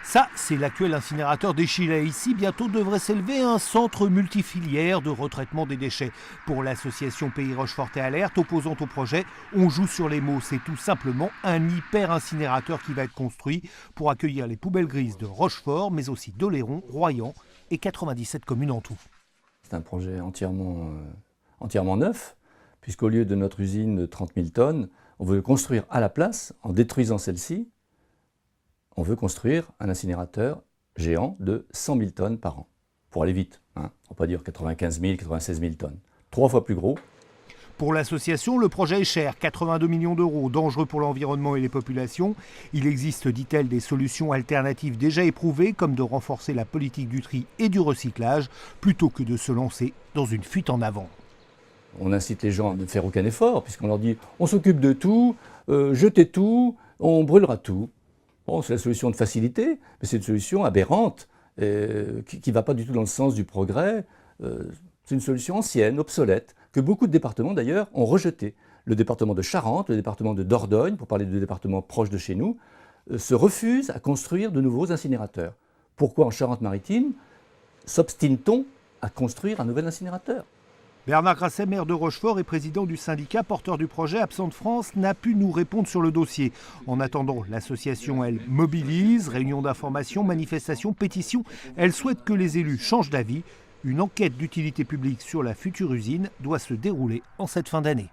Ça, c'est l'actuel incinérateur d'Échillais. Ici, bientôt devrait s'élever un centre multifilière de retraitement des déchets. Pour l'association Pays Rochefort et Alerte, opposante au projet, on joue sur les mots. C'est tout simplement un hyper-incinérateur qui va être construit pour accueillir les poubelles grises de Rochefort, mais aussi d'Oléron, Royan et 97 communes en tout. C'est un projet entièrement neuf, puisqu'au lieu de notre usine de 30 000 tonnes, on veut construire à la place, en détruisant celle-ci, on veut construire un incinérateur géant de 100 000 tonnes par an. Pour aller vite, on ne va pas dire 95 000, 96 000 tonnes. 3 fois plus gros. Pour l'association, le projet est cher, 82 millions d'euros, dangereux pour l'environnement et les populations. Il existe, dit-elle, des solutions alternatives déjà éprouvées, comme de renforcer la politique du tri et du recyclage, plutôt que de se lancer dans une fuite en avant. On incite les gens à ne faire aucun effort, puisqu'on leur dit on s'occupe de tout, jetez tout, on brûlera tout. Bon, c'est la solution de facilité, mais c'est une solution aberrante, qui ne va pas du tout dans le sens du progrès. C'est une solution ancienne, obsolète, que beaucoup de départements d'ailleurs ont rejetée. Le département de Charente, le département de Dordogne, pour parler de départements proches de chez nous, se refusent à construire de nouveaux incinérateurs. Pourquoi en Charente-Maritime s'obstine-t-on à construire un nouvel incinérateur ? Bernard Grasset, maire de Rochefort et président du syndicat porteur du projet Absent de France, n'a pu nous répondre sur le dossier. En attendant, l'association, elle, mobilise, réunion d'information, manifestation, pétition. Elle souhaite que les élus changent d'avis. Une enquête d'utilité publique sur la future usine doit se dérouler en cette fin d'année.